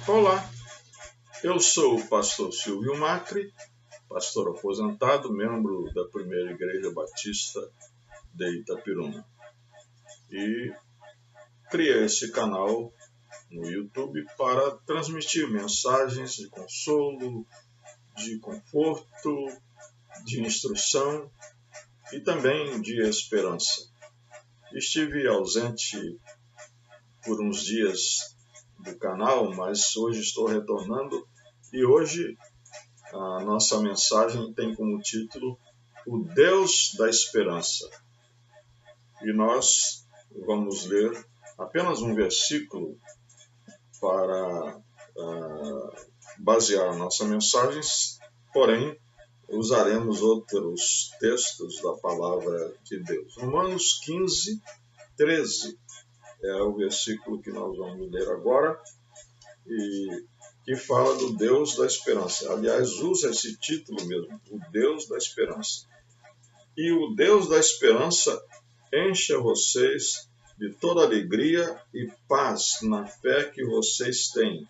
Olá, eu sou o pastor Silvio Macri, pastor aposentado, membro da Primeira Igreja Batista de Itapiruna. E criei esse canal no YouTube para transmitir mensagens de consolo, de conforto, de instrução e também de esperança. Estive ausente por uns dias do canal, mas hoje estou retornando e hoje a nossa mensagem tem como título O Deus da Esperança. E nós vamos ler apenas um versículo para basear a nossa mensagem, porém usaremos outros textos da palavra de Deus. Romanos 15, 13 é o versículo que nós vamos ler agora e que fala do Deus da esperança. Aliás, usa esse título mesmo, o Deus da esperança. E o Deus da esperança encha vocês de toda alegria e paz na fé que vocês têm,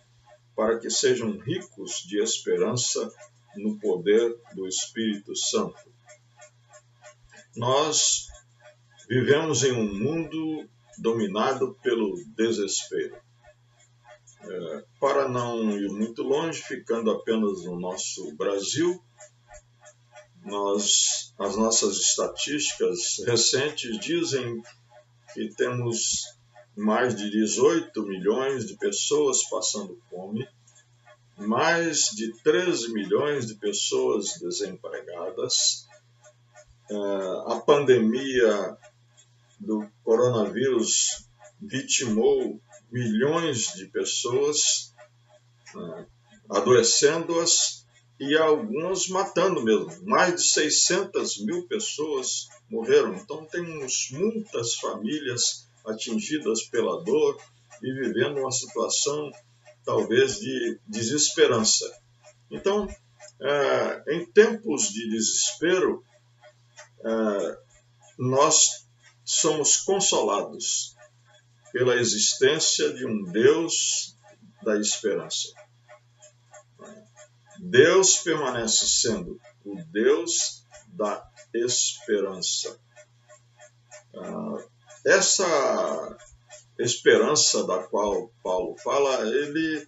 para que sejam ricos de esperança no poder do Espírito Santo. Nós vivemos em um mundo dominado pelo desespero. Para não ir muito longe, ficando apenas no nosso Brasil, as nossas estatísticas recentes dizem que temos mais de 18 milhões de pessoas passando fome, mais de 13 milhões de pessoas desempregadas. A pandemia do coronavírus vitimou milhões de pessoas, adoecendo-as e algumas matando mesmo. Mais de 600 mil pessoas morreram. Então temos muitas famílias atingidas pela dor e vivendo uma situação talvez de desesperança. Então, em tempos de desespero, nós somos consolados pela existência de um Deus da esperança. Deus permanece sendo o Deus da esperança. Essa esperança da qual Paulo fala, ele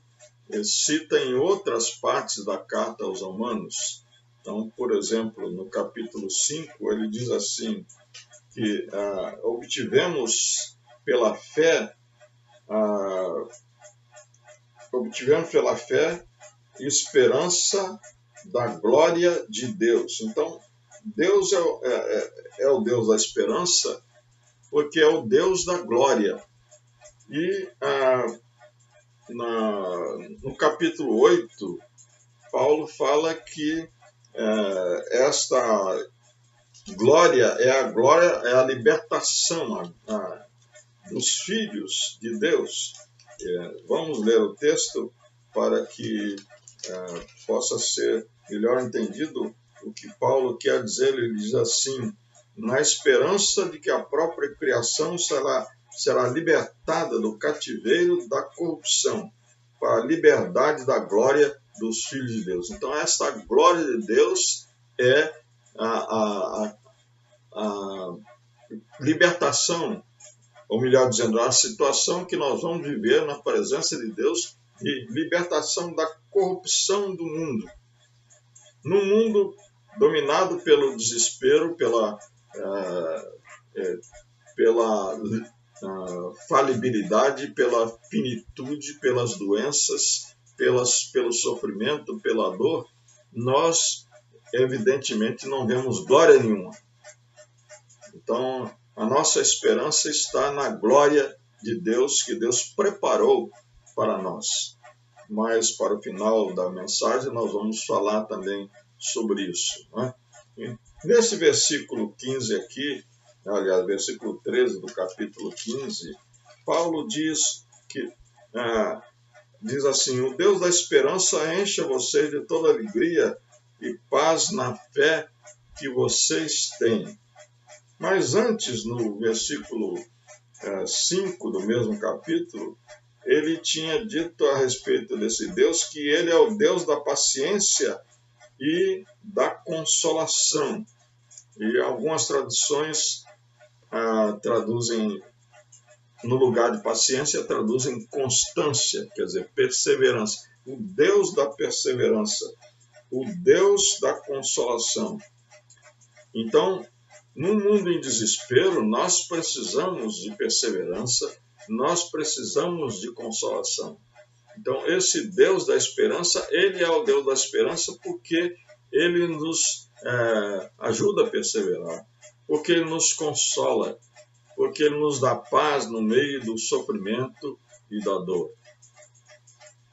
cita em outras partes da carta aos Romanos. Então, por exemplo, no capítulo 5, ele diz assim, que obtivemos pela fé esperança da glória de Deus. Então, Deus é o Deus da esperança, porque é o Deus da glória. E no capítulo 8, Paulo fala que esta glória é a libertação dos filhos de Deus. Vamos ler o texto para que possa ser melhor entendido o que Paulo quer dizer. Ele diz assim: na esperança de que a própria criação será libertada do cativeiro da corrupção, para a liberdade da glória dos filhos de Deus. Então, essa glória de Deus é a libertação, ou melhor dizendo, a situação que nós vamos viver na presença de Deus, de libertação da corrupção do mundo. Num mundo dominado pelo desespero, pela falibilidade, pela finitude, pelas doenças, pelo sofrimento, pela dor, nós, evidentemente, não vemos glória nenhuma. Então, a nossa esperança está na glória de Deus, que Deus preparou para nós. Mas, para o final da mensagem, nós vamos falar também sobre isso, né? Nesse versículo 15 aqui, aliás, versículo 13 do capítulo 15, Paulo diz assim: o Deus da esperança encha vocês de toda alegria e paz na fé que vocês têm. Mas antes, no versículo 5 do mesmo capítulo, ele tinha dito a respeito desse Deus que ele é o Deus da paciência e da consolação. E algumas traduções traduzem, no lugar de paciência, traduzem constância, quer dizer, perseverança. O Deus da perseverança, o Deus da consolação. Então, num mundo em desespero, nós precisamos de perseverança, nós precisamos de consolação. Então, esse Deus da esperança, ele é o Deus da esperança porque ele nos ajuda a perseverar, porque ele nos consola, porque ele nos dá paz no meio do sofrimento e da dor.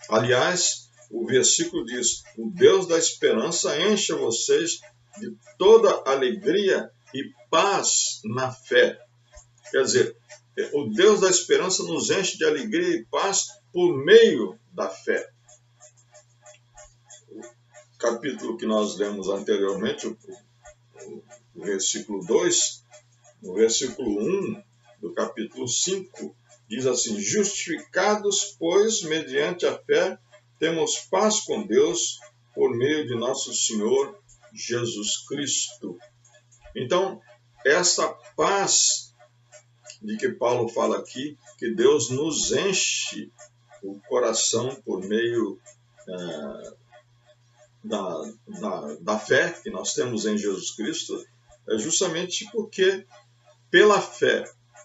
Aliás, o versículo diz: o Deus da esperança encha vocês de toda alegria e paz na fé. Quer dizer, o Deus da esperança nos enche de alegria e paz por meio da fé. O capítulo que nós lemos anteriormente, o versículo 2, no versículo 1 do capítulo 5, diz assim: justificados, pois, mediante a fé, temos paz com Deus por meio de nosso Senhor Jesus Cristo. Então, essa paz de que Paulo fala aqui, que Deus nos enche o coração por meio da fé que nós temos em Jesus Cristo, é justamente porque, pela fé,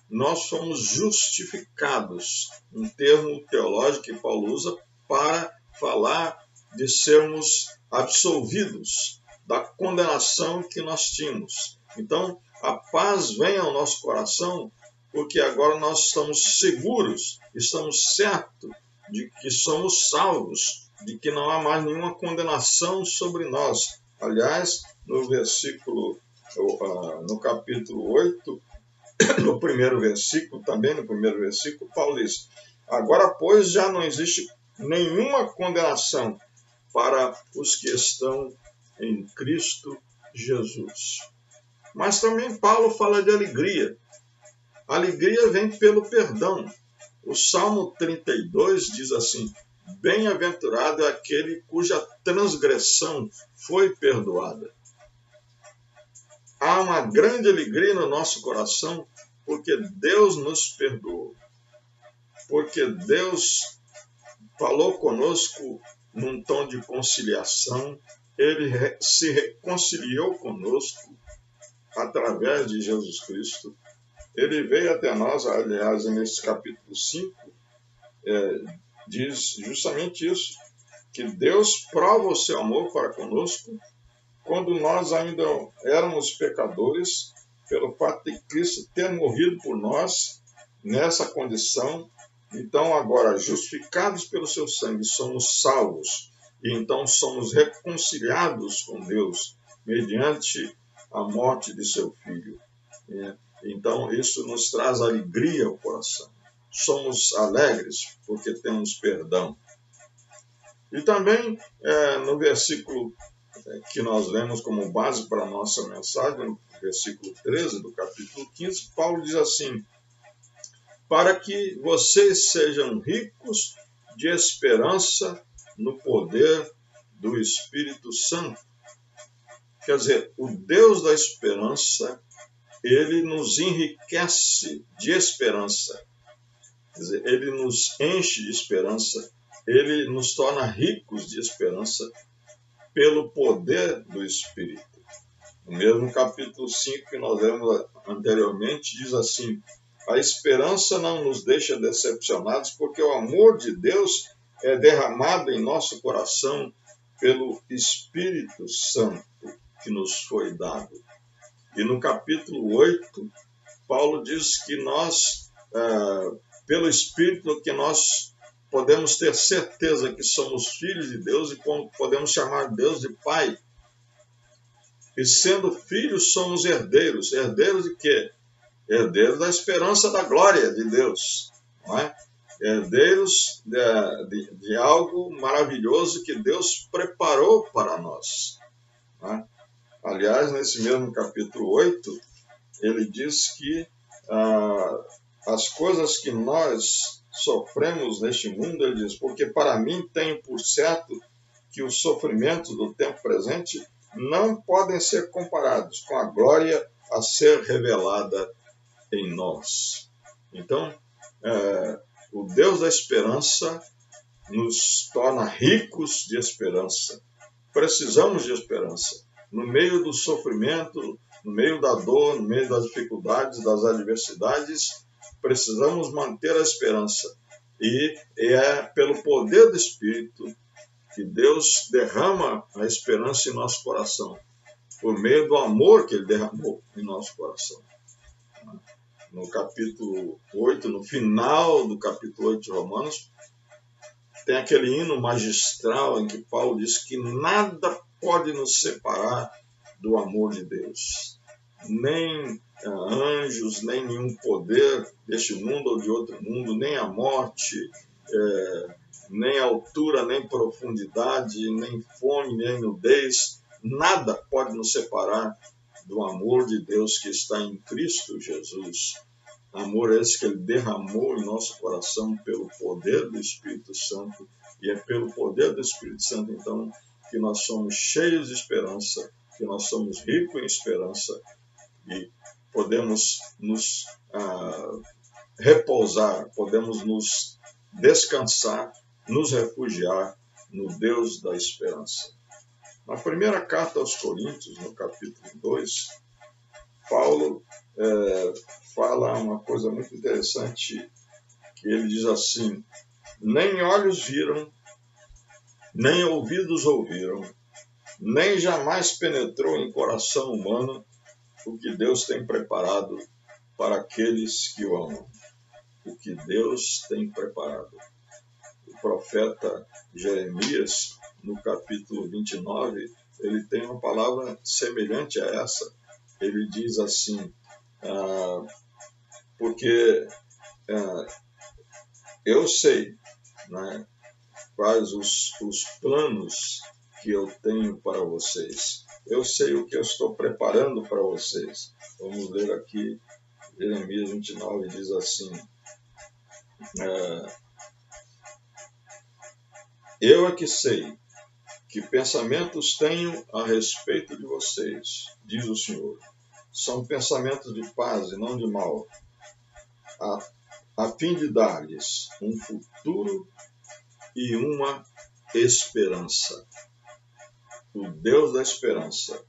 nós somos justificados, um termo teológico que Paulo usa para falar de sermos absolvidos da condenação que nós tínhamos. Então, a paz vem ao nosso coração porque agora nós estamos seguros, estamos certos de que somos salvos, de que não há mais nenhuma condenação sobre nós. Aliás, no capítulo 8, no primeiro versículo, Paulo diz: agora, pois, já não existe nenhuma condenação para os que estão em Cristo Jesus. Mas também Paulo fala de alegria. A alegria vem pelo perdão. O Salmo 32 diz assim: bem-aventurado é aquele cuja transgressão foi perdoada. Há uma grande alegria no nosso coração porque Deus nos perdoou. Porque Deus falou conosco num tom de conciliação, ele se reconciliou conosco através de Jesus Cristo. Ele veio até nós, aliás, nesse capítulo 5, diz justamente isso, que Deus prova o seu amor para conosco quando nós ainda éramos pecadores, pelo fato de Cristo ter morrido por nós nessa condição. Então, agora, justificados pelo seu sangue, somos salvos. E então somos reconciliados com Deus mediante a morte de seu Filho. Então, isso nos traz alegria ao coração. Somos alegres porque temos perdão. E também, no versículo que nós lemos como base para a nossa mensagem, no versículo 13 do capítulo 15, Paulo diz assim: para que vocês sejam ricos de esperança no poder do Espírito Santo. Quer dizer, o Deus da esperança, ele nos enriquece de esperança. Quer dizer, ele nos enche de esperança, ele nos torna ricos de esperança pelo poder do Espírito. No mesmo capítulo 5 que nós lemos anteriormente, diz assim: a esperança não nos deixa decepcionados, porque o amor de Deus é derramado em nosso coração pelo Espírito Santo que nos foi dado. E no capítulo 8, Paulo diz que nós, pelo Espírito, que nós podemos ter certeza que somos filhos de Deus e podemos chamar Deus de Pai. E sendo filhos, somos herdeiros. Herdeiros de quê? Herdeiros da esperança da glória de Deus. Não é? Herdeiros de algo maravilhoso que Deus preparou para nós. Não é? Aliás, nesse mesmo capítulo 8, ele diz que as coisas que nós sofremos neste mundo, ele diz, porque para mim tenho por certo que os sofrimentos do tempo presente não podem ser comparados com a glória a ser revelada em nós. Então, o Deus da esperança nos torna ricos de esperança. Precisamos de esperança. No meio do sofrimento, no meio da dor, no meio das dificuldades, das adversidades, precisamos manter a esperança. E é pelo poder do Espírito que Deus derrama a esperança em nosso coração, por meio do amor que Ele derramou em nosso coração. No capítulo 8, no final do capítulo 8 de Romanos, tem aquele hino magistral em que Paulo diz que nada pode nos separar do amor de Deus. Nem anjos, nem nenhum poder deste mundo ou de outro mundo, nem a morte, nem altura, nem profundidade, nem fome, nem nudez, nada pode nos separar do amor de Deus que está em Cristo Jesus. Amor esse que Ele derramou em nosso coração pelo poder do Espírito Santo. E é pelo poder do Espírito Santo, então, que nós somos cheios de esperança, que nós somos ricos em esperança e podemos nos repousar, podemos nos descansar, nos refugiar no Deus da esperança. Na primeira carta aos Coríntios, no capítulo 2, Paulo fala uma coisa muito interessante, que ele diz assim: nem olhos viram, nem ouvidos ouviram, nem jamais penetrou em coração humano o que Deus tem preparado para aqueles que o amam. O que Deus tem preparado. O profeta Jeremias, no capítulo 29, ele tem uma palavra semelhante a essa. Ele diz assim, porque eu sei, né, quais os planos que eu tenho para vocês. Eu sei o que eu estou preparando para vocês. Vamos ler aqui, Jeremias 29 diz assim, eu é que sei que pensamentos tenho a respeito de vocês, diz o Senhor. São pensamentos de paz e não de mal, a fim de dar-lhes um futuro e uma esperança. O Deus da esperança,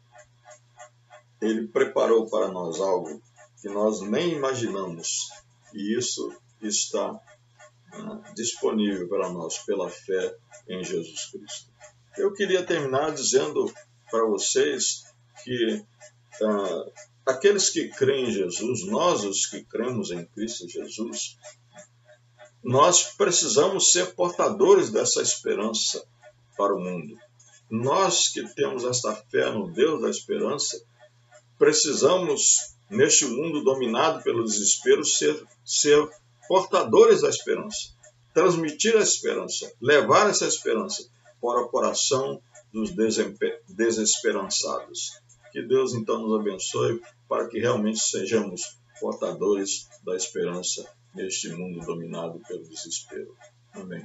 Ele preparou para nós algo que nós nem imaginamos, e isso está disponível para nós pela fé em Jesus Cristo. Eu queria terminar dizendo para vocês que aqueles que creem em Jesus, nós os que cremos em Cristo Jesus, nós precisamos ser portadores dessa esperança para o mundo. Nós que temos esta fé no Deus da esperança, precisamos, neste mundo dominado pelo desespero, ser portadores da esperança, transmitir a esperança, levar essa esperança para o coração dos desesperançados. Que Deus então nos abençoe para que realmente sejamos portadores da esperança neste mundo dominado pelo desespero. Amém.